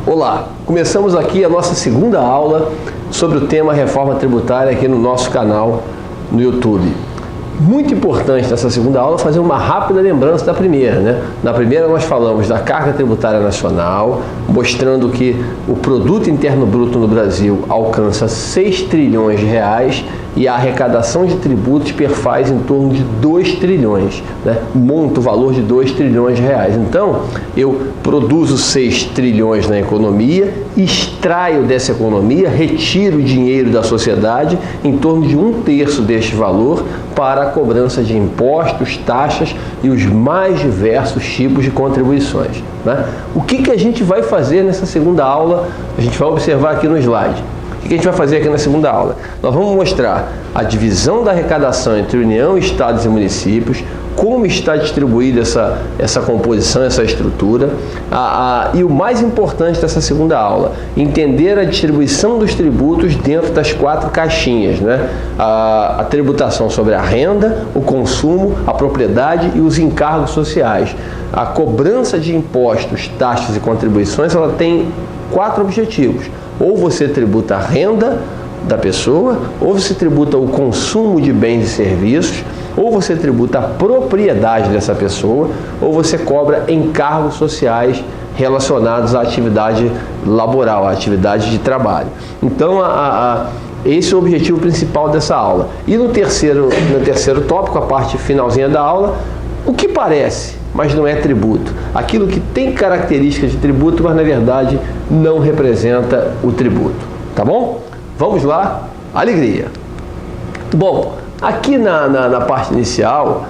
Olá, começamos aqui a nossa segunda aula sobre o tema reforma tributária aqui no nosso canal no YouTube. Muito importante nessa segunda aula fazer uma rápida lembrança da primeira, né? Na primeira nós falamos da carga tributária nacional, mostrando que o produto interno bruto no Brasil alcança 6 trilhões de reais e a arrecadação de tributos perfaz em torno de 2 trilhões, né? Monta o valor de 2 trilhões de reais. Então, eu produzo 6 trilhões na economia, extraio dessa economia, retiro o dinheiro da sociedade, em torno de 1/3 deste valor, para a cobrança de impostos, taxas e os mais diversos tipos de contribuições, né? O que a gente vai fazer nessa segunda aula? A gente vai observar aqui no slide. O que a gente vai fazer aqui na segunda aula? Nós vamos mostrar a divisão da arrecadação entre União, Estados e municípios, como está distribuída essa composição, essa estrutura, e o mais importante dessa segunda aula, entender a distribuição dos tributos dentro das 4 caixinhas, né? A tributação sobre a renda, o consumo, a propriedade e os encargos sociais. A cobrança de impostos, taxas e contribuições, ela tem 4 objetivos. Ou você tributa a renda da pessoa, ou você tributa o consumo de bens e serviços, ou você tributa a propriedade dessa pessoa, ou você cobra encargos sociais relacionados à atividade laboral, à atividade de trabalho. Então, esse é o objetivo principal dessa aula. E no terceiro tópico, a parte finalzinha da aula, o que parece, mas não é tributo. Aquilo que tem características de tributo, mas na verdade não representa o tributo. Tá bom? Vamos lá, alegria! Bom, aqui na parte inicial,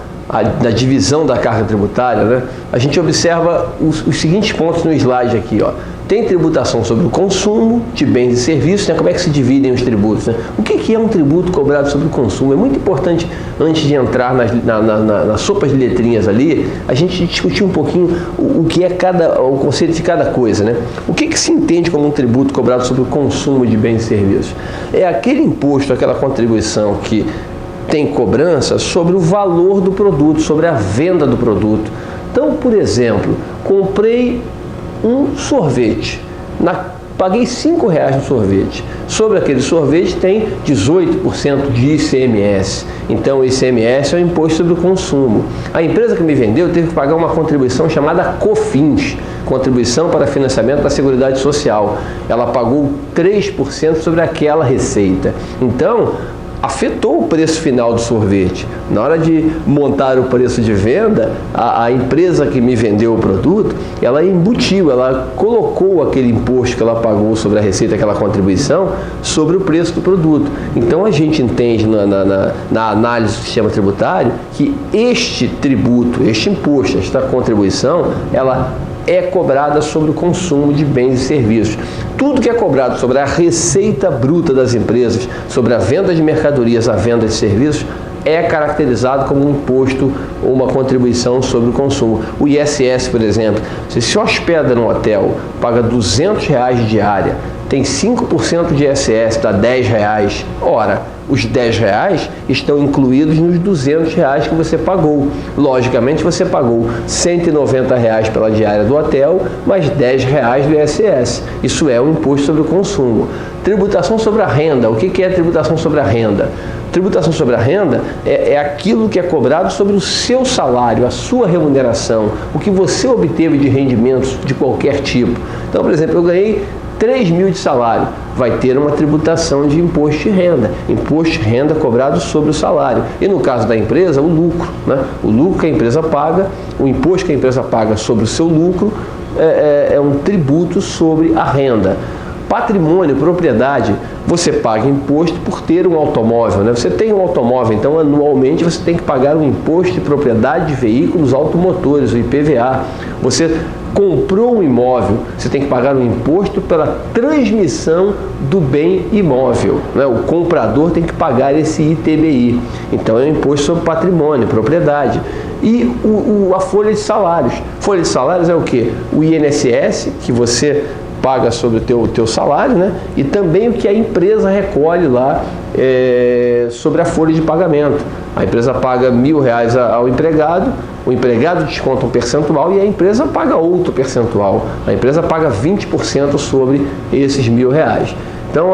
na divisão da carga tributária, né, a gente observa os seguintes pontos no slide aqui, ó. Tem tributação sobre o consumo de bens e serviços, né? Como é que se dividem os tributos, né? O que é um tributo cobrado sobre o consumo? É muito importante, antes de entrar nas sopas de letrinhas ali, a gente discutir um pouquinho o que é o conceito de cada coisa, né? O que se entende como um tributo cobrado sobre o consumo de bens e serviços? É aquele imposto, aquela contribuição que tem cobrança sobre o valor do produto, sobre a venda do produto. Então, por exemplo, comprei um sorvete, paguei R$5 no sorvete. Sobre aquele sorvete tem 18% de ICMS. Então o ICMS é o imposto sobre o consumo. A empresa que me vendeu teve que pagar uma contribuição chamada COFINS, Contribuição para Financiamento da Seguridade Social. Ela pagou 3% sobre aquela receita. Então, afetou o preço final do sorvete. Na hora de montar o preço de venda, a empresa que me vendeu o produto, ela embutiu, ela colocou aquele imposto que ela pagou sobre a receita, aquela contribuição, sobre o preço do produto. Então a gente entende na análise do sistema tributário que este tributo, este imposto, esta contribuição, ela é cobrada sobre o consumo de bens e serviços. Tudo que é cobrado sobre a receita bruta das empresas, sobre a venda de mercadorias, a venda de serviços, é caracterizado como um imposto ou uma contribuição sobre o consumo. O ISS, por exemplo, você se hospeda no hotel, paga R$200 de diária, tem 5% de ISS, dá R$10. Ora, os R$10 estão incluídos nos R$200 que você pagou. Logicamente, você pagou R$190 pela diária do hotel, mais R$10 do ISS. Isso é o imposto sobre o consumo. Tributação sobre a renda. O que é tributação sobre a renda? Tributação sobre a renda é aquilo que é cobrado sobre o seu salário, a sua remuneração, o que você obteve de rendimentos de qualquer tipo. Então, por exemplo, eu ganhei 3.000 de salário, vai ter uma tributação de imposto de renda. Imposto de renda cobrado sobre o salário. E no caso da empresa, o lucro, né? O lucro que a empresa paga, o imposto que a empresa paga sobre o seu lucro é um tributo sobre a renda. Patrimônio, propriedade, você paga imposto por ter um automóvel, né? Você tem um automóvel, então anualmente você tem que pagar um imposto de propriedade de veículos automotores, o IPVA. Você comprou um imóvel, você tem que pagar um imposto pela transmissão do bem imóvel, né? O comprador tem que pagar esse ITBI. Então é um imposto sobre patrimônio, propriedade. E a folha de salários. Folha de salários é o quê? O INSS, que você paga sobre o teu salário, né? E também o que a empresa recolhe lá sobre a folha de pagamento. A empresa paga R$1.000 ao empregado, o empregado desconta um percentual e a empresa paga outro percentual. A empresa paga 20% sobre esses R$1.000. Então,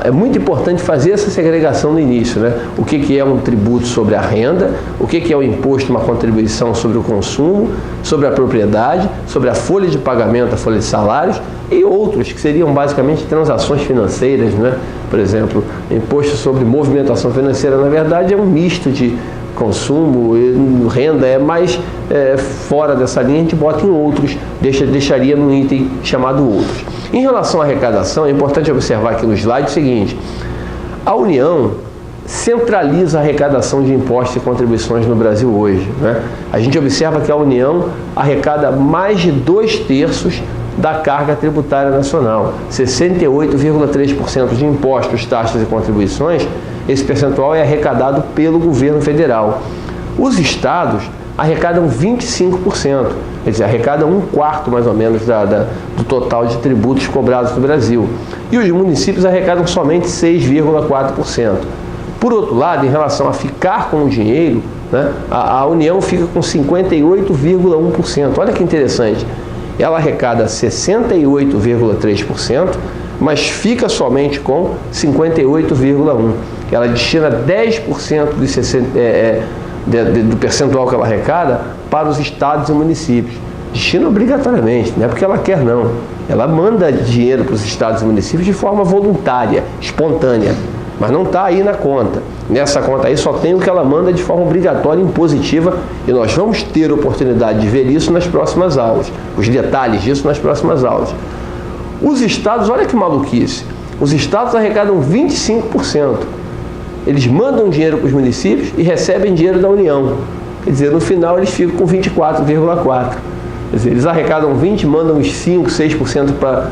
é muito importante fazer essa segregação no início, né? O que é um tributo sobre a renda, o que é um imposto, uma contribuição sobre o consumo, sobre a propriedade, sobre a folha de pagamento, a folha de salários e outros que seriam basicamente transações financeiras, né? Por exemplo, imposto sobre movimentação financeira, na verdade, é um misto de consumo e renda, é mais fora dessa linha, a gente bota em outros, deixaria num item chamado outros. Em relação à arrecadação, é importante observar aqui no slide o seguinte: a União centraliza a arrecadação de impostos e contribuições no Brasil hoje, né? A gente observa que a União arrecada mais de 2/3 da carga tributária nacional, 68,3% de impostos, taxas e contribuições. Esse percentual é arrecadado pelo governo federal. Os estados arrecadam 25%, quer dizer, arrecadam 1/4 mais ou menos do total de tributos cobrados no Brasil. E os municípios arrecadam somente 6,4%. Por outro lado, em relação a ficar com o dinheiro, né, a União fica com 58,1%. Olha que interessante. Ela arrecada 68,3%, mas fica somente com 58,1%. Ela destina 10% do percentual que ela arrecada para os estados e municípios. Destina obrigatoriamente, não é porque ela quer não. Ela manda dinheiro para os estados e municípios de forma voluntária, espontânea, mas não está aí na conta. Nessa conta aí só tem o que ela manda de forma obrigatória e impositiva, e nós vamos ter oportunidade de ver isso nas próximas aulas, os detalhes disso nas próximas aulas. Os estados, olha que maluquice, os estados arrecadam 25%. Eles mandam dinheiro para os municípios e recebem dinheiro da União. Quer dizer, no final eles ficam com 24,4%. Quer dizer, eles arrecadam 20%, mandam uns 5%, 6% para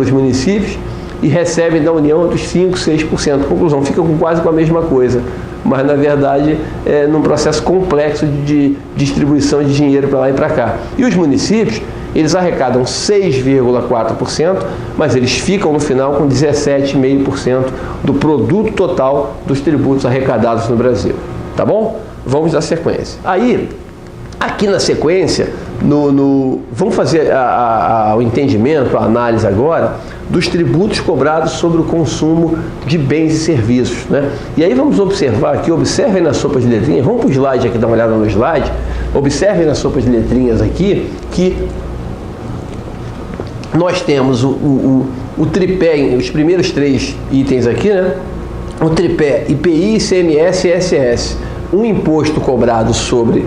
os municípios e recebem da União outros 5%, 6%. Conclusão, ficam quase com a mesma coisa. Mas, na verdade, num processo complexo de distribuição de dinheiro para lá e para cá. E os municípios, eles arrecadam 6,4%, mas eles ficam no final com 17,5% do produto total dos tributos arrecadados no Brasil. Tá bom? Vamos dar sequência. Aí, aqui na sequência, vamos fazer o entendimento, a análise agora dos tributos cobrados sobre o consumo de bens e serviços, né? E aí vamos observar aqui, observem na sopa de letrinhas, vamos para o slide aqui, dar uma olhada no slide, observem na sopa de letrinhas aqui que nós temos o tripé, os primeiros 3 itens aqui, né? O tripé IPI, ICMS e ISS. Um imposto cobrado sobre,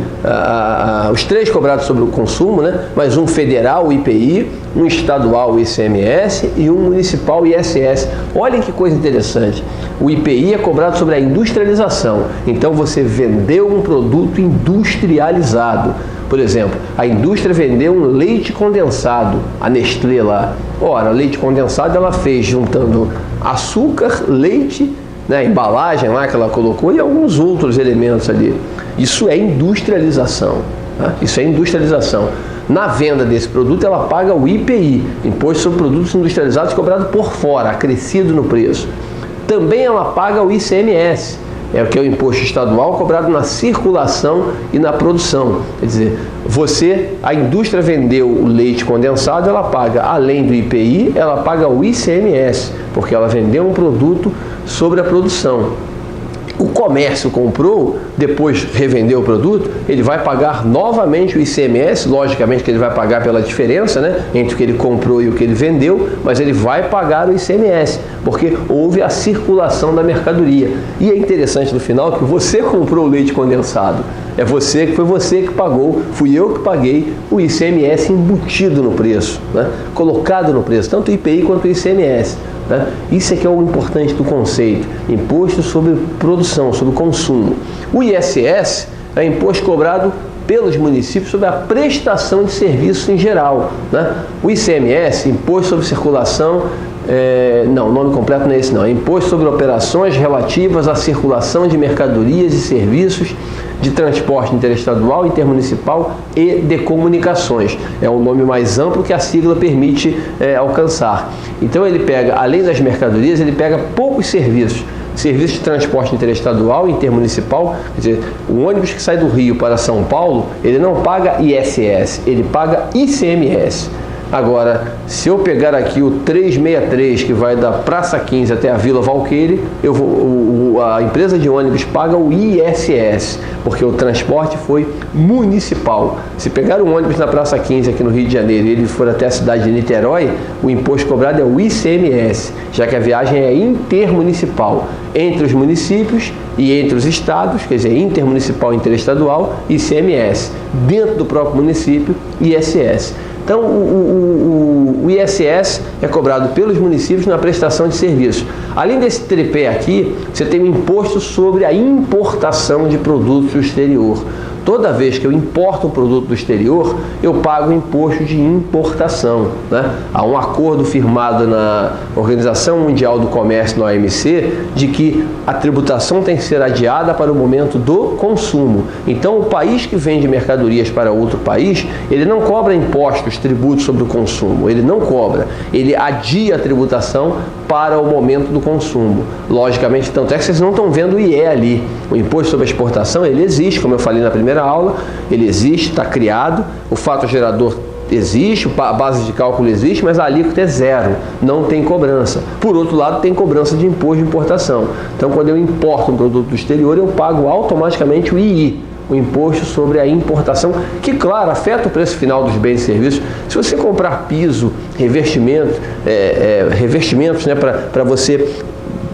os 3 cobrados sobre o consumo, né? Mas um federal, o IPI, um estadual, o ICMS, e um municipal, o ISS. Olhem que coisa interessante. O IPI é cobrado sobre a industrialização. Então você vendeu um produto industrializado. Por exemplo, a indústria vendeu um leite condensado, a Nestlé lá. Ora, leite condensado ela fez juntando açúcar, leite, né, a embalagem lá que ela colocou e alguns outros elementos ali. Isso é industrialização, tá? Isso é industrialização. Na venda desse produto ela paga o IPI, Imposto sobre Produtos Industrializados, cobrado por fora, acrescido no preço. Também ela paga o ICMS, que é o imposto estadual cobrado na circulação e na produção. Quer dizer, a indústria vendeu o leite condensado, ela paga, além do IPI, ela paga o ICMS, porque ela vendeu um produto sobre a produção. O comércio comprou, depois revendeu o produto, ele vai pagar novamente o ICMS, logicamente que ele vai pagar pela diferença, né, entre o que ele comprou e o que ele vendeu, mas ele vai pagar o ICMS, porque houve a circulação da mercadoria. E é interessante no final que você comprou o leite condensado, foi você que pagou, fui eu que paguei o ICMS embutido no preço, né, colocado no preço, tanto o IPI quanto o ICMS. Né? Isso é que é o importante do conceito, imposto sobre produção, sobre consumo. O ISS é imposto cobrado pelos municípios sobre a prestação de serviços em geral, né? O ICMS, imposto sobre circulação, não, o nome completo não é esse não, é imposto sobre operações relativas à circulação de mercadorias e serviços de transporte interestadual, intermunicipal e de comunicações. É um nome mais amplo que a sigla permite alcançar. Então ele pega, além das mercadorias, ele pega poucos serviços. Serviço de transporte interestadual, intermunicipal, quer dizer, o ônibus que sai do Rio para São Paulo, ele não paga ISS, ele paga ICMS. Agora, se eu pegar aqui o 363, que vai da Praça 15 até a Vila Valqueire, a empresa de ônibus paga o ISS, porque o transporte foi municipal. Se pegar um ônibus na Praça 15 aqui no Rio de Janeiro e ele for até a cidade de Niterói, o imposto cobrado é o ICMS, já que a viagem é intermunicipal, entre os municípios e entre os estados, quer dizer, intermunicipal e interestadual, ICMS. Dentro do próprio município, ISS. Então, o ISS é cobrado pelos municípios na prestação de serviços. Além desse tripé aqui, você tem o imposto sobre a importação de produtos do exterior. Toda vez que eu importo um produto do exterior, eu pago imposto de importação, né? Há um acordo firmado na Organização Mundial do Comércio, na OMC, de que a tributação tem que ser adiada para o momento do consumo. Então, o país que vende mercadorias para outro país, ele não cobra impostos, tributos sobre o consumo, ele não cobra, ele adia a tributação para o momento do consumo. Logicamente, tanto é que vocês não estão vendo o IE ali. O imposto sobre a exportação, ele existe, como eu falei na primeira aula, ele existe, está criado, o fato gerador existe, a base de cálculo existe, mas a alíquota é zero, não tem cobrança. Por outro lado, tem cobrança de imposto de importação. Então, quando eu importo um produto do exterior, eu pago automaticamente o II, o imposto sobre a importação, que, claro, afeta o preço final dos bens e serviços. Se você comprar piso, revestimentos, né, para você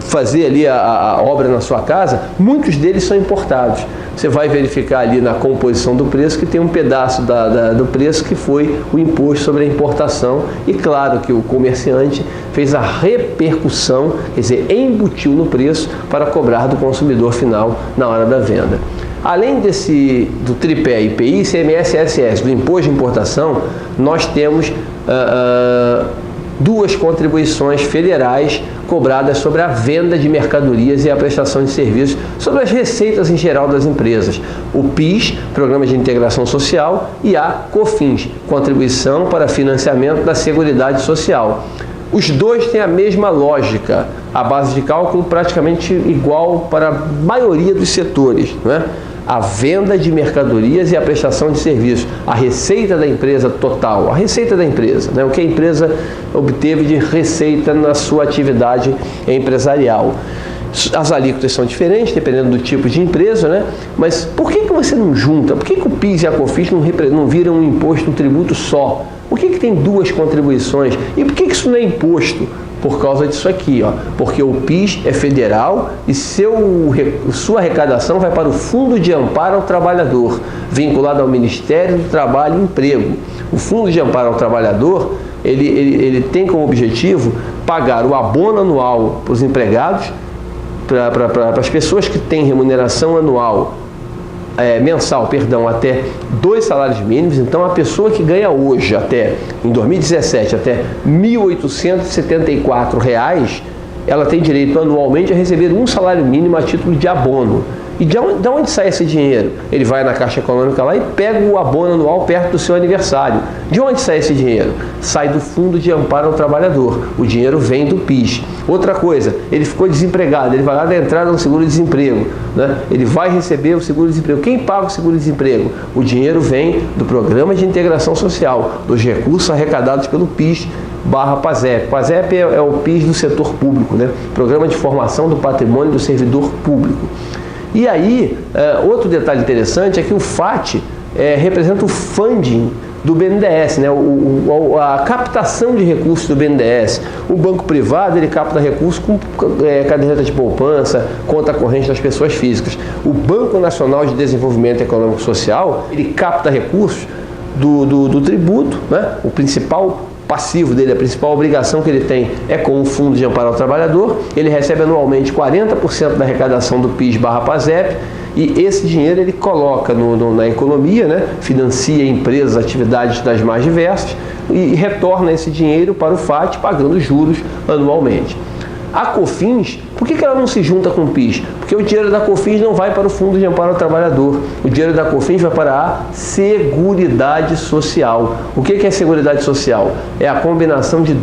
fazer ali a obra na sua casa, muitos deles são importados. Você vai verificar ali na composição do preço que tem um pedaço do preço que foi o imposto sobre a importação, e claro que o comerciante fez a repercussão, quer dizer, embutiu no preço para cobrar do consumidor final na hora da venda. Além do tripé IPI, ICMS e ISS, do imposto de importação, nós temos duas contribuições federais cobradas sobre a venda de mercadorias e a prestação de serviços, sobre as receitas em geral das empresas. O PIS, Programa de Integração Social, e a COFINS, Contribuição para Financiamento da Seguridade Social. Os dois têm a mesma lógica, a base de cálculo praticamente igual para a maioria dos setores, né? A venda de mercadorias e a prestação de serviços, a receita da empresa total, a receita da empresa, né? O que a empresa obteve de receita na sua atividade empresarial. As alíquotas são diferentes, dependendo do tipo de empresa, né? Mas por que você não junta? Por que o PIS e a COFINS não viram um imposto, um tributo só? Por que tem duas contribuições? E por que isso não é imposto? Por causa disso aqui, ó, porque o PIS é federal e sua arrecadação vai para o Fundo de Amparo ao Trabalhador, vinculado ao Ministério do Trabalho e Emprego. O Fundo de Amparo ao Trabalhador, ele tem como objetivo pagar o abono anual para os empregados, para as pessoas que têm remuneração anual, mensal, até 2 salários mínimos. Então, a pessoa que ganha hoje, em 2017, até R$ 1.874, ela tem direito anualmente a receber um salário mínimo a título de abono. E de onde sai esse dinheiro? Ele vai na Caixa Econômica lá e pega o abono anual perto do seu aniversário. De onde sai esse dinheiro? Sai do Fundo de Amparo ao Trabalhador. O dinheiro vem do PIS. Outra coisa, ele ficou desempregado, ele vai lá dar entrada no seguro-desemprego, né? Ele vai receber o seguro-desemprego. Quem paga o seguro-desemprego? O dinheiro vem do Programa de Integração Social, dos recursos arrecadados pelo PIS / PASEP. PASEP é o PIS do setor público, né? Programa de Formação do Patrimônio do Servidor Público. E aí, outro detalhe interessante é que o FAT representa o funding do BNDES, né? A captação de recursos do BNDES. O banco privado, ele capta recursos com caderneta de poupança, conta corrente das pessoas físicas. O Banco Nacional de Desenvolvimento Econômico e Social, ele capta recursos do tributo, né? O principal passivo dele, a principal obrigação que ele tem é com o Fundo de Amparo ao Trabalhador. Ele recebe anualmente 40% da arrecadação do PIS / PASEP, e esse dinheiro ele coloca na economia, né? Financia empresas, atividades das mais diversas, e retorna esse dinheiro para o FAT pagando juros anualmente. A COFINS, por que ela não se junta com o PIS? Porque Porque o dinheiro da COFINS não vai para o Fundo de Amparo ao Trabalhador. O dinheiro da COFINS vai para a Seguridade Social. O que é Seguridade Social? É a combinação de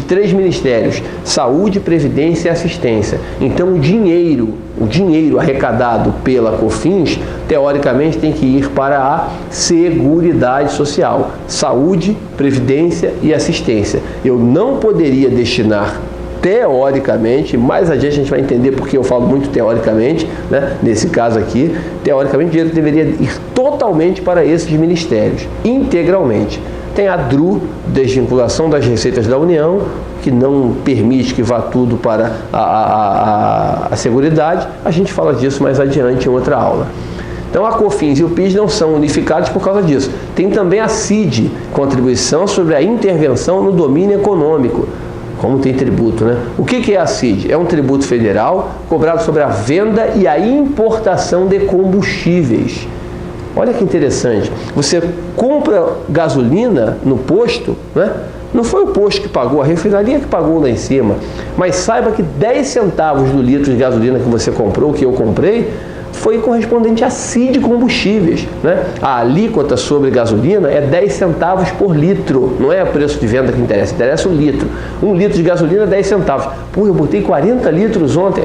três ministérios: Saúde, Previdência e Assistência. Então o dinheiro arrecadado pela COFINS, teoricamente, tem que ir para a Seguridade Social, Saúde, Previdência e Assistência. Eu não poderia destinar, teoricamente, mais adiante a gente vai entender porque eu falo muito teoricamente, né? Nesse caso aqui, teoricamente o dinheiro deveria ir totalmente para esses ministérios, integralmente. Tem a DRU, Desvinculação das Receitas da União, que não permite que vá tudo para a Seguridade. A gente fala disso mais adiante em outra aula. Então a COFINS e o PIS não são unificados por causa disso. Tem também a CID, Contribuição sobre a Intervenção no Domínio Econômico. Como tem tributo, né? O que é a CID? É um tributo federal cobrado sobre a venda e a importação de combustíveis. Olha que interessante. Você compra gasolina no posto, né? Não foi o posto que pagou, a refinaria que pagou lá em cima. Mas saiba que 10 centavos do litro de gasolina que você comprou, que eu comprei, foi correspondente a CID Combustíveis, né? A alíquota sobre gasolina é 10 centavos por litro, não é o preço de venda que interessa o litro. 1 litro de gasolina, 10 centavos. Pô, eu botei 40 litros ontem.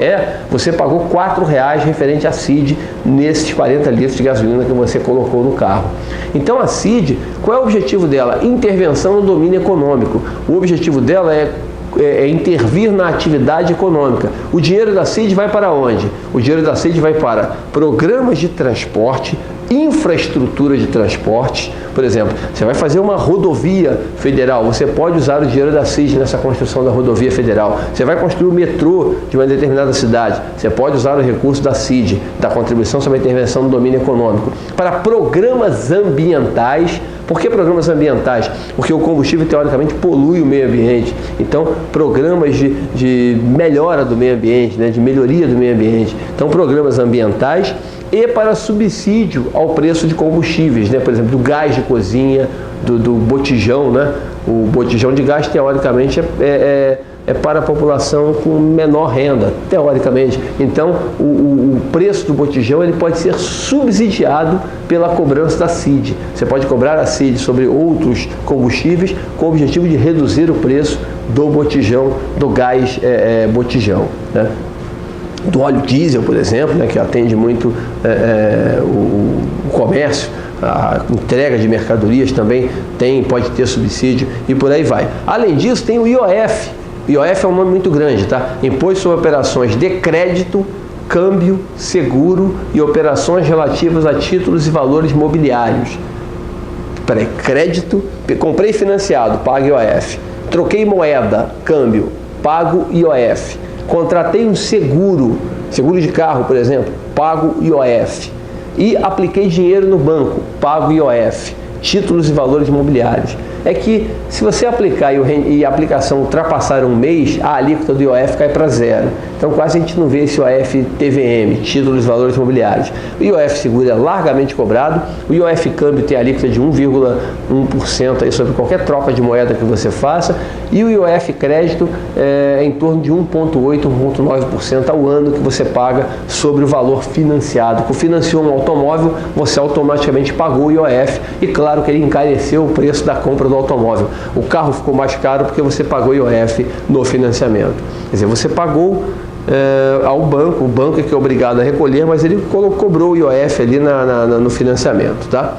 Você pagou R$4 referente a CID nesses 40 litros de gasolina que você colocou no carro. Então a CID, qual é o objetivo dela? Intervenção no domínio econômico. O objetivo dela é intervir na atividade econômica. O dinheiro da CID vai para onde? O dinheiro da CID vai para programas de transporte, infraestrutura de transporte. Por exemplo, você vai fazer uma rodovia federal, você pode usar o dinheiro da CID nessa construção da rodovia federal. Você vai construir o metrô de uma determinada cidade, você pode usar o recurso da CID, da Contribuição sobre a Intervenção no Domínio Econômico. Para programas ambientais. Por que programas ambientais? Porque o combustível, teoricamente, polui o meio ambiente. Então, programas de melhora do meio ambiente, né, de melhoria do meio ambiente. Então, programas ambientais e para subsídio ao preço de combustíveis, né? Por exemplo, do gás de cozinha, do botijão, né? O botijão de gás, teoricamente, é para a população com menor renda, teoricamente. Então, o preço do botijão ele pode ser subsidiado pela cobrança da CID. Você pode cobrar a CID sobre outros combustíveis com o objetivo de reduzir o preço do botijão, do gás botijão, né? Do óleo diesel, por exemplo, né, que atende muito o comércio. A entrega de mercadorias também pode ter subsídio e por aí vai. Além disso, tem o IOF. IOF é um nome muito grande, tá? Imposto sobre operações de crédito, câmbio, seguro e operações relativas a títulos e valores mobiliários. Crédito, comprei financiado, pago IOF. Troquei moeda, câmbio, pago IOF. Contratei um seguro de carro, por exemplo, pago IOF. E apliquei dinheiro no banco, pago IOF. Títulos e valores imobiliários. É que se você aplicar e a aplicação ultrapassar um mês, a alíquota do IOF cai para zero. Então quase a gente não vê esse IOF TVM, títulos e valores imobiliários. O IOF seguro é largamente cobrado, o IOF câmbio tem a alíquota de 1,1% aí sobre qualquer troca de moeda que você faça, e o IOF crédito é em torno de 1,8%, 1,9% ao ano que você paga sobre o valor financiado. Se financiou um automóvel, você automaticamente pagou o IOF e claro que ele encareceu o preço da compra do automóvel. O carro ficou mais caro porque você pagou IOF no financiamento. Quer dizer, você pagou ao banco, o banco é que é obrigado a recolher, mas ele cobrou o IOF ali no financiamento, tá?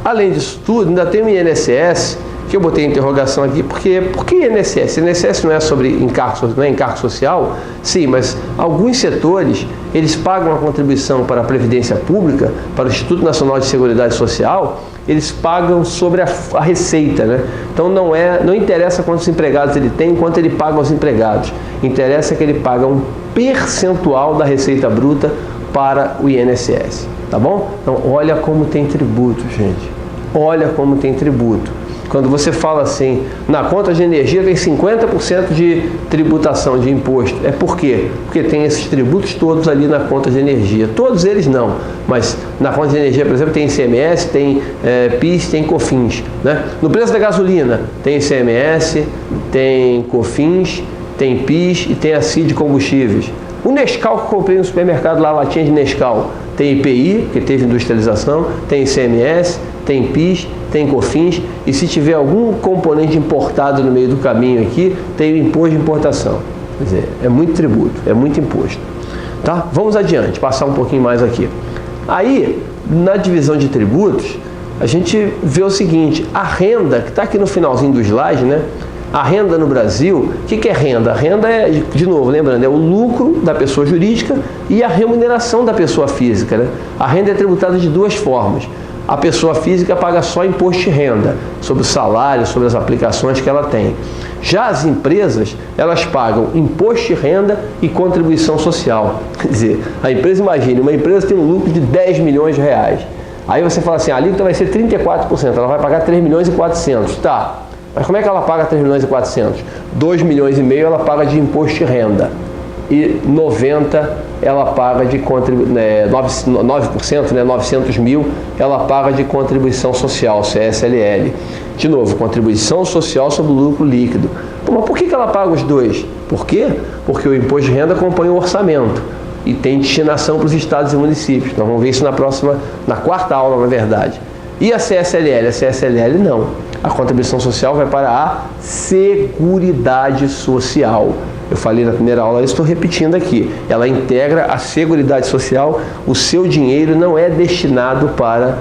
Além disso tudo, ainda tem o INSS, que eu botei interrogação aqui, porque por que INSS? INSS não é sobre encargo social? Sim, mas alguns setores, eles pagam a contribuição para a Previdência Pública, para o Instituto Nacional de Seguridade Social, eles pagam sobre a receita, né? Então não interessa quantos empregados ele tem, quanto ele paga aos empregados. Interessa que ele paga um percentual da receita bruta para o INSS, tá bom? Então olha como tem tributo, gente. Olha como tem tributo. Quando você fala assim, na conta de energia tem 50% de tributação de imposto. É por quê? Porque tem esses tributos todos ali na conta de energia. Todos eles não, mas na conta de energia, por exemplo, tem ICMS, tem PIS, tem COFINS, né? No preço da gasolina tem ICMS, tem COFINS, tem PIS e tem a CID Combustíveis. O Nescau que eu comprei no supermercado, lá a latinha de Nescau, tem IPI, que teve industrialização, tem ICMS, tem PIS, tem COFINS, e se tiver algum componente importado no meio do caminho aqui, tem o imposto de importação. Quer dizer, é muito tributo, é muito imposto. Tá? Vamos adiante, passar um pouquinho mais aqui. Aí, na divisão de tributos, a gente vê o seguinte, a renda, que está aqui no finalzinho do slide, né? A renda no Brasil, o que é renda? A renda é, de novo, lembrando, é o lucro da pessoa jurídica e a remuneração da pessoa física, né? A renda é tributada de duas formas. A pessoa física paga só imposto de renda, sobre o salário, sobre as aplicações que ela tem. Já as empresas, elas pagam imposto de renda e contribuição social. Quer dizer, a empresa, imagine, uma empresa tem um lucro de 10 milhões de reais. Aí você fala assim, a alíquota vai ser 34%, ela vai pagar 3 milhões e 400. Tá, mas como é que ela paga 3 milhões e 400? 2 milhões e meio ela paga de imposto de renda. E 90 ela paga de 9%, né, 900 mil, ela paga de contribuição social, CSLL. De novo, contribuição social sobre o lucro líquido. Pô, mas por que ela paga os dois? Por quê? Porque o imposto de renda acompanha o orçamento e tem destinação para os estados e municípios. Nós vamos ver isso na quarta aula, na verdade. E a CSLL? A CSLL não. A contribuição social vai para a Seguridade Social. Eu falei na primeira aula, estou repetindo aqui. Ela integra a Seguridade Social, o seu dinheiro não é destinado para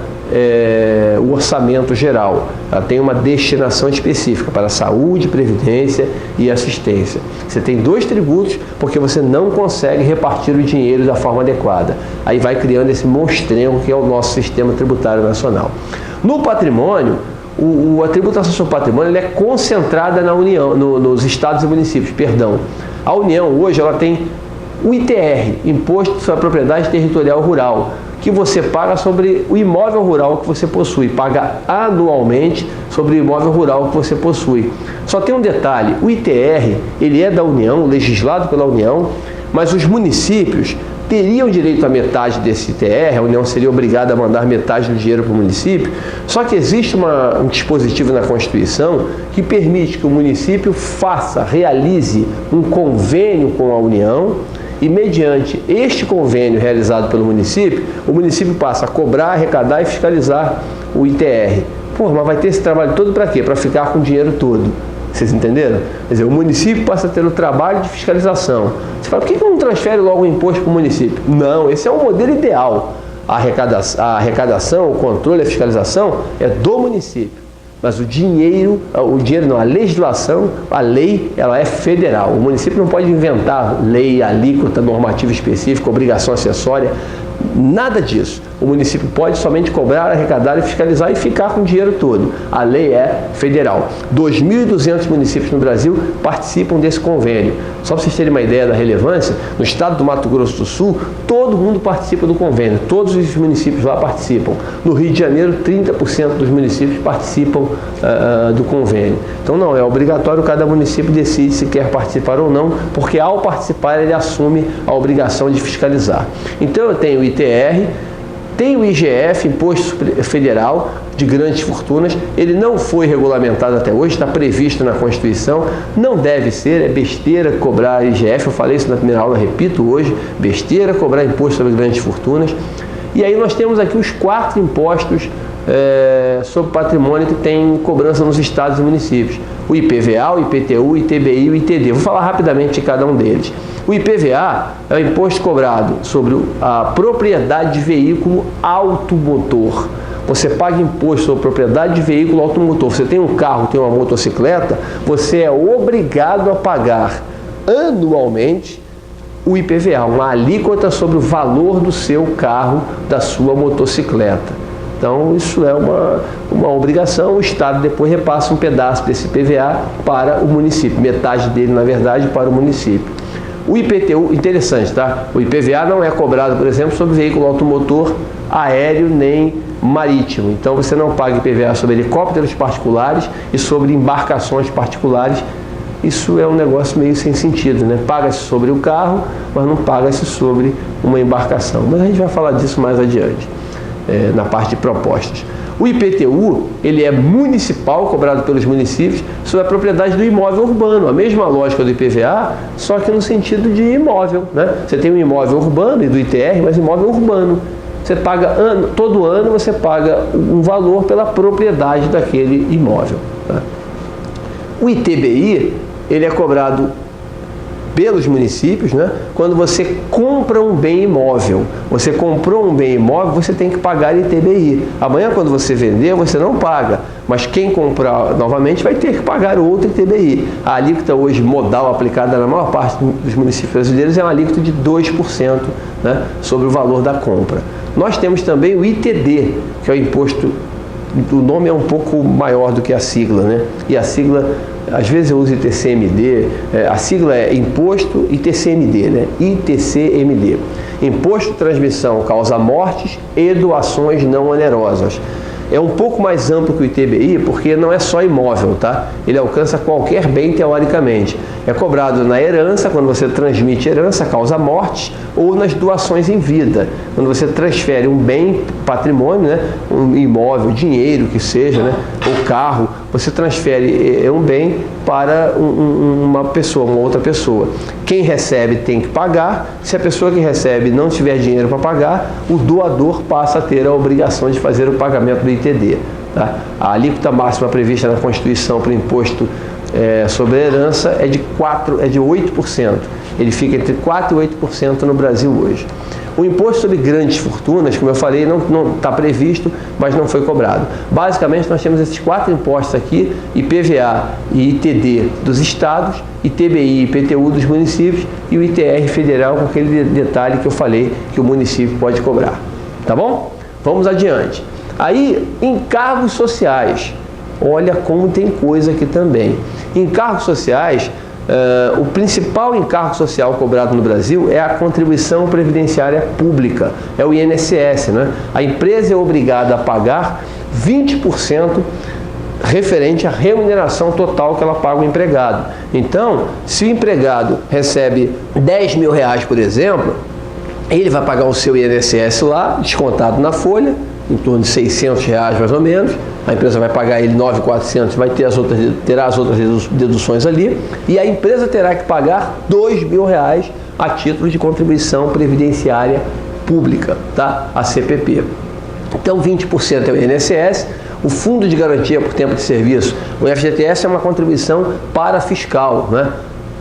o orçamento geral. Ela tem uma destinação específica para saúde, previdência e assistência. Você tem dois tributos porque você não consegue repartir o dinheiro da forma adequada. Aí vai criando esse monstrengo que é o nosso sistema tributário nacional. No patrimônio, a tributação sobre o patrimônio ela é concentrada na União, nos estados e municípios, perdão. A União hoje ela tem o ITR, Imposto sobre a Propriedade Territorial Rural, que você paga sobre o imóvel rural que você possui, paga anualmente sobre o imóvel rural que você possui. Só tem um detalhe, o ITR, ele é da União, legislado pela União, mas os municípios teriam direito a metade desse ITR, a União seria obrigada a mandar metade do dinheiro para o município, só que existe um dispositivo na Constituição que permite que o município realize um convênio com a União e, mediante este convênio realizado pelo município, o município passa a cobrar, arrecadar e fiscalizar o ITR. Pô, mas vai ter esse trabalho todo para quê? Para ficar com o dinheiro todo. Vocês entenderam? Quer dizer, o município passa a ter o trabalho de fiscalização. Você fala, por que não transfere logo o imposto para o município? Não, esse é o modelo ideal. A arrecadação, o controle, a fiscalização é do município. Mas o dinheiro não, a legislação, a lei, ela é federal. O município não pode inventar lei, alíquota, normativa específica, obrigação acessória, nada disso. O município pode somente cobrar, arrecadar e fiscalizar e ficar com o dinheiro todo. A lei é federal. 2.200 municípios no Brasil participam desse convênio. Só para vocês terem uma ideia da relevância, no estado do Mato Grosso do Sul, todo mundo participa do convênio. Todos os municípios lá participam. No Rio de Janeiro, 30% dos municípios participam do convênio. Então não, é obrigatório, cada município decide se quer participar ou não, porque ao participar ele assume a obrigação de fiscalizar. Então eu tenho o ITR, tem o IGF, Imposto Federal de Grandes Fortunas, ele não foi regulamentado até hoje, está previsto na Constituição, não deve ser, é besteira cobrar IGF, eu falei isso na primeira aula, repito hoje, besteira cobrar Imposto sobre Grandes Fortunas. E aí nós temos aqui os 4 impostos sobre patrimônio que tem cobrança nos estados e municípios. O IPVA, o IPTU, o ITBI e o ITD. Vou falar rapidamente de cada um deles. O IPVA é o imposto cobrado sobre a propriedade de veículo automotor. Você paga imposto sobre propriedade de veículo automotor. Você tem um carro, tem uma motocicleta, você é obrigado a pagar anualmente o IPVA, uma alíquota sobre o valor do seu carro, da sua motocicleta. Então, isso é uma obrigação, o Estado depois repassa um pedaço desse IPVA para o município, metade dele, na verdade, para o município. O IPTU, interessante, tá? O IPVA não é cobrado, por exemplo, sobre veículo automotor aéreo nem marítimo. Então, você não paga IPVA sobre helicópteros particulares e sobre embarcações particulares. Isso é um negócio meio sem sentido, né? Paga-se sobre o carro, mas não paga-se sobre uma embarcação. Mas a gente vai falar disso mais adiante, na parte de propostas. O IPTU, ele é municipal, cobrado pelos municípios, sobre a propriedade do imóvel urbano. A mesma lógica do IPVA, só que no sentido de imóvel, né? Você tem um imóvel urbano e do ITR, mas imóvel urbano. Você paga, todo ano você paga um valor pela propriedade daquele imóvel. Tá? O ITBI, ele é cobrado pelos municípios, né? Quando você compra um bem imóvel. Você comprou um bem imóvel, você tem que pagar ITBI. Amanhã, quando você vender, você não paga. Mas quem comprar novamente vai ter que pagar outro ITBI. A alíquota hoje modal aplicada na maior parte dos municípios brasileiros é uma alíquota de 2%, né? Sobre o valor da compra. Nós temos também o ITD, que é o imposto, o nome é um pouco maior do que a sigla, né? E a sigla, às vezes eu uso ITCMD, a sigla é Imposto ITCMD, né? ITCMD. Imposto de Transmissão Causa Mortes e Doações Não Onerosas. É um pouco mais amplo que o ITBI, porque não é só imóvel, tá? Ele alcança qualquer bem teoricamente. É cobrado na herança, quando você transmite herança, causa morte, ou nas doações em vida. Quando você transfere um bem, patrimônio, né? Um imóvel, dinheiro que seja, né? Ou carro, você transfere um bem para uma pessoa, uma outra pessoa. Quem recebe tem que pagar. Se a pessoa que recebe não tiver dinheiro para pagar, o doador passa a ter a obrigação de fazer o pagamento do ITD. Tá? A alíquota máxima prevista na Constituição para o imposto sobre a herança é de 8%. Ele fica entre 4% e 8% no Brasil hoje. O imposto sobre grandes fortunas, como eu falei, não está previsto, mas não foi cobrado. Basicamente, nós temos esses 4 impostos aqui, IPVA e ITD dos estados, ITBI e IPTU dos municípios e o ITR federal, com aquele detalhe que eu falei que o município pode cobrar. Tá bom? Vamos adiante. Aí, encargos sociais. Olha como tem coisa aqui também. Encargos sociais, o principal encargo social cobrado no Brasil é a contribuição previdenciária pública, é o INSS, né? A empresa é obrigada a pagar 20% referente à remuneração total que ela paga ao empregado. Então, se o empregado recebe 10 mil reais, por exemplo, ele vai pagar o seu INSS lá, descontado na folha, em torno de 600 reais mais ou menos. A empresa vai pagar ele 9.400, terá as outras deduções ali, e a empresa terá que pagar 2 mil reais a título de contribuição previdenciária pública, tá? A CPP. Então 20% é o INSS, o Fundo de Garantia por Tempo de Serviço, o FGTS é uma contribuição para fiscal, né?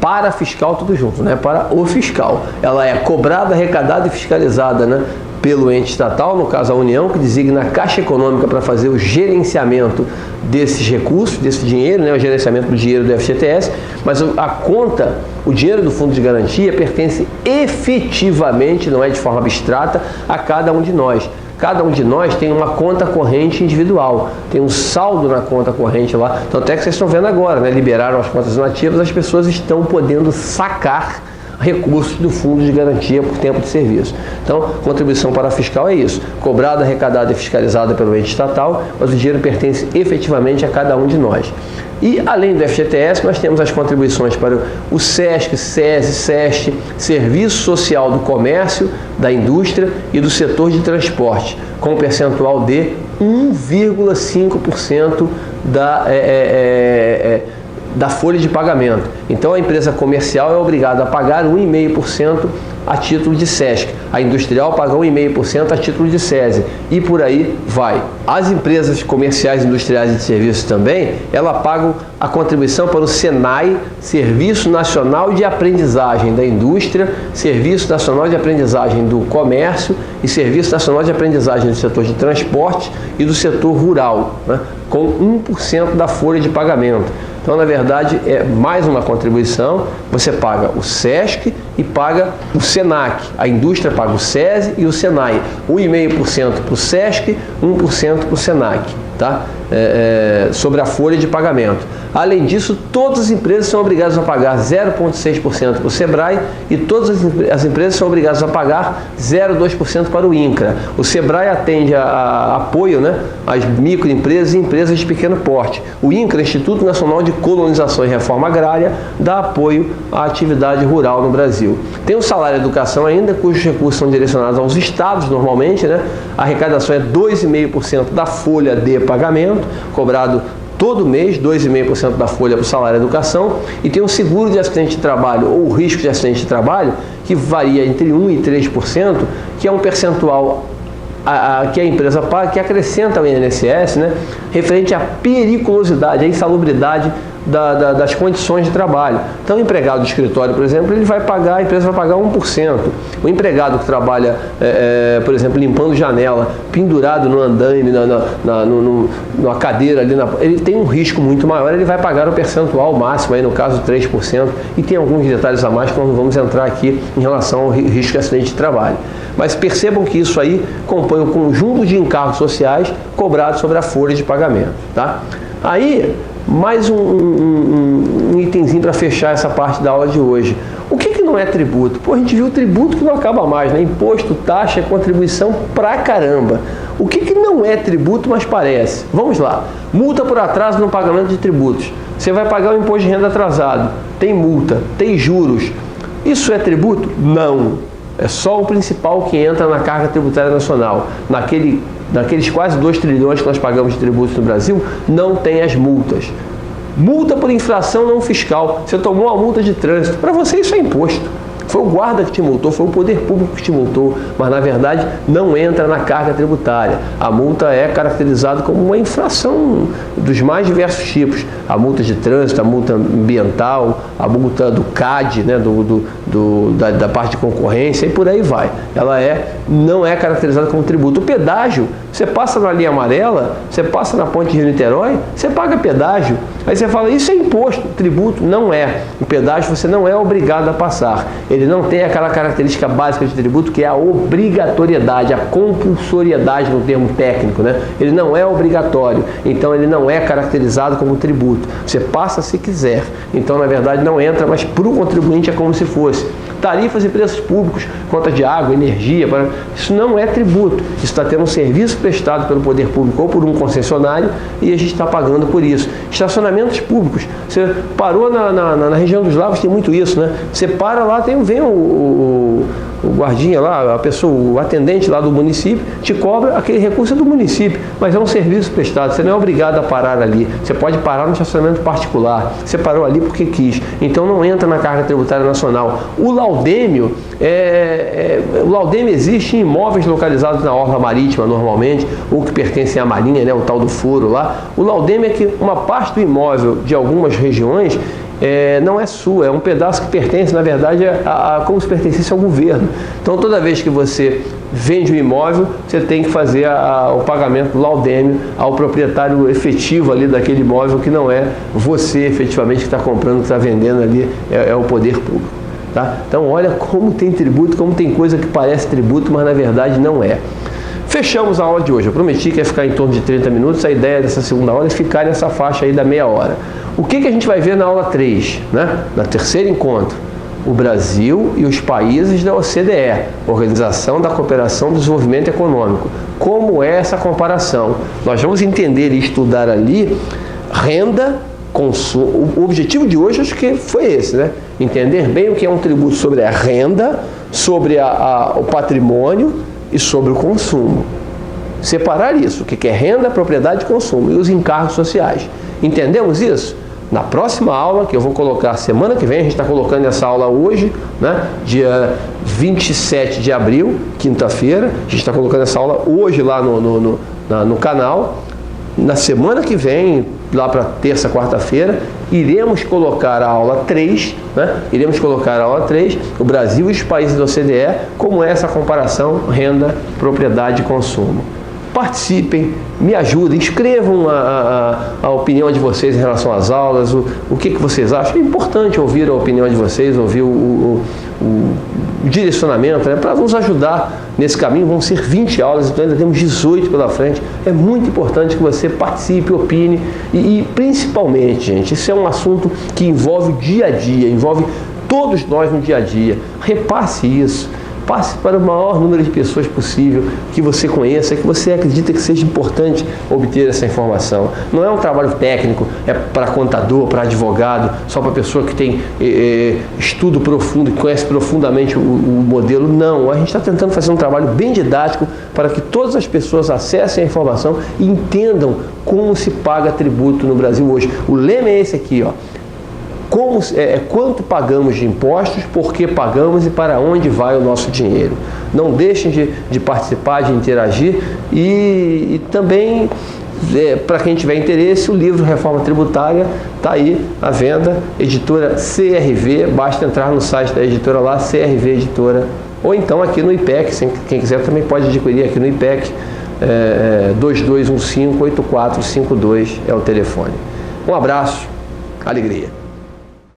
Para fiscal tudo junto, né? Para o fiscal. Ela é cobrada, arrecadada e fiscalizada, né? Pelo ente estatal, no caso a União, que designa a Caixa Econômica para fazer o gerenciamento desses recursos, desse dinheiro, né, o gerenciamento do dinheiro do FGTS, mas a conta, o dinheiro do Fundo de Garantia pertence efetivamente, não é de forma abstrata, a cada um de nós. Cada um de nós tem uma conta corrente individual, tem um saldo na conta corrente lá, tanto é que vocês estão vendo agora, né, liberaram as contas inativas, as pessoas estão podendo sacar recursos do Fundo de Garantia por Tempo de Serviço. Então, contribuição para fiscal é isso, cobrada, arrecadada e fiscalizada pelo ente estatal, mas o dinheiro pertence efetivamente a cada um de nós. E, além do FGTS, nós temos as contribuições para o SESC, SESI, SEST, Serviço Social do Comércio, da Indústria e do Setor de Transporte, com um percentual de 1,5% da folha de pagamento. Então a empresa comercial é obrigada a pagar 1,5% a título de SESC, a industrial paga 1,5% a título de SESI e por aí vai. As empresas comerciais, industriais e de serviços também, elas pagam a contribuição para o SENAI, Serviço Nacional de Aprendizagem da Indústria, Serviço Nacional de Aprendizagem do Comércio e Serviço Nacional de Aprendizagem do setor de transporte e do setor rural, né, com 1% da folha de pagamento. Então, na verdade, é mais uma contribuição, você paga o SESC e paga o SENAC, a indústria paga o SESI e o SENAI, 1,5% para o SESC, 1% para o SENAC. tá? Sobre a folha de pagamento. Além disso, todas as empresas são obrigadas a pagar 0,6% para o Sebrae e todas as empresas são obrigadas a pagar 0,2% para o INCRA. O Sebrae atende a apoio, né, às microempresas e empresas de pequeno porte. O INCRA, Instituto Nacional de Colonização e Reforma Agrária, dá apoio à atividade rural no Brasil. Tem o salário educação ainda, cujos recursos são direcionados aos estados normalmente, né? A arrecadação é 2,5% da folha de pagamento, cobrado todo mês, 2,5% da folha para o salário educação, e tem um seguro de acidente de trabalho ou risco de acidente de trabalho, que varia entre 1% e 3%, que é um percentual que a empresa paga, que acrescenta ao INSS, né, referente à periculosidade, à insalubridade das condições de trabalho. Então, o empregado do escritório, por exemplo, a empresa vai pagar 1%. O empregado que trabalha, por exemplo, limpando janela, pendurado no andaime, numa cadeira ali, ele tem um risco muito maior, ele vai pagar o percentual máximo, aí no caso 3%, e tem alguns detalhes a mais que nós não vamos entrar aqui em relação ao risco de acidente de trabalho. Mas percebam que isso aí compõe um conjunto de encargos sociais cobrados sobre a folha de pagamento, tá? Aí, mais um itemzinho para fechar essa parte da aula de hoje. O que não é tributo? Pô, a gente viu tributo que não acaba mais, né? Imposto, taxa, contribuição pra caramba. O que não é tributo, mas parece? Vamos lá. Multa por atraso no pagamento de tributos. Você vai pagar o imposto de renda atrasado. Tem multa, tem juros. Isso é tributo? Não. É só o principal que entra na carga tributária nacional. Naqueles quase 2 trilhões que nós pagamos de tributos no Brasil, não tem as multas. Multa por infração não fiscal. Você tomou uma multa de trânsito. Para você isso é imposto. Foi o guarda que te multou, foi o poder público que te multou, mas na verdade não entra na carga tributária. A multa é caracterizada como uma infração dos mais diversos tipos. A multa de trânsito, a multa ambiental, a multa do CAD, né, da parte de concorrência e por aí vai. Ela não é caracterizada como tributo. O pedágio, você passa na linha amarela, você passa na ponte de Rio-Niterói, você paga pedágio. Aí você fala, isso é imposto, tributo não é. O pedágio você não é obrigado a passar. Ele não tem aquela característica básica de tributo que é a obrigatoriedade, a compulsoriedade no termo técnico, né? Ele não é obrigatório, então ele não é caracterizado como tributo. Você passa se quiser, então na verdade não entra, mas para o contribuinte é como se fosse. Tarifas e preços públicos, conta de água, energia, isso não é tributo. Isso está tendo um serviço prestado pelo poder público ou por um concessionário e a gente está pagando por isso. Estacionamentos públicos. Você parou na região dos lagos, tem muito isso, né? Você para lá, vem o guardinha lá, o atendente lá do município, te cobra, aquele recurso é do município, mas é um serviço prestado, você não é obrigado a parar ali, você pode parar no estacionamento particular, você parou ali porque quis, então não entra na carga tributária nacional. O laudêmio existe em imóveis localizados na orla marítima normalmente, ou que pertencem à marinha, né, o tal do foro lá. O laudêmio é que uma parte do imóvel de algumas regiões não é sua, é um pedaço que pertence, na verdade, como se pertencesse ao governo. Então, toda vez que você vende um imóvel, você tem que fazer o pagamento do laudêmio ao proprietário efetivo ali daquele imóvel, que não é você efetivamente que está comprando, que está vendendo ali, é o poder público. Tá? Então, olha como tem tributo, como tem coisa que parece tributo, mas na verdade não é. Fechamos a aula de hoje. Eu prometi que ia ficar em torno de 30 minutos. A ideia dessa segunda aula é ficar nessa faixa aí da meia hora. O que a gente vai ver na aula 3, né? Na terceiro encontro? O Brasil e os países da OCDE, Organização da Cooperação e Desenvolvimento Econômico. Como é essa comparação? Nós vamos entender e estudar ali renda, consumo. O objetivo de hoje acho que foi esse, né? Entender bem o que é um tributo sobre a renda, sobre o patrimônio e sobre o consumo. Separar isso, o que é renda, propriedade e consumo, e os encargos sociais. Entendemos isso? Na próxima aula, que eu vou colocar semana que vem, a gente está colocando essa aula hoje, né? Dia 27 de abril, quinta-feira, a gente está colocando essa aula hoje lá no canal. Na semana que vem, lá para terça, quarta-feira, iremos colocar a aula 3, né? Iremos colocar a aula 3, o Brasil e os países da OCDE, como é essa comparação renda, propriedade e consumo. Participem, me ajudem, escrevam a opinião de vocês em relação às aulas, o que vocês acham. É importante ouvir a opinião de vocês, ouvir direcionamento, né, para nos ajudar nesse caminho. Vão ser 20 aulas, então ainda temos 18 pela frente. É muito importante que você participe, opine e principalmente, gente, isso é um assunto que envolve o dia a dia, envolve todos nós no dia a dia. Repasse isso. Passe para o maior número de pessoas possível que você conheça, que você acredita que seja importante obter essa informação. Não é um trabalho técnico, é para contador, para advogado, só para pessoa que tem estudo profundo, que conhece profundamente o modelo. Não, a gente está tentando fazer um trabalho bem didático para que todas as pessoas acessem a informação e entendam como se paga tributo no Brasil hoje. O lema é esse aqui, ó. Quanto pagamos de impostos, por que pagamos e para onde vai o nosso dinheiro. Não deixem de participar, de interagir e também, para quem tiver interesse, o livro Reforma Tributária está aí à venda, editora CRV, basta entrar no site da editora lá, CRV Editora, ou então aqui no IPEC, quem quiser também pode adquirir aqui no IPEC, 2215-8452 é o telefone. Um abraço, alegria.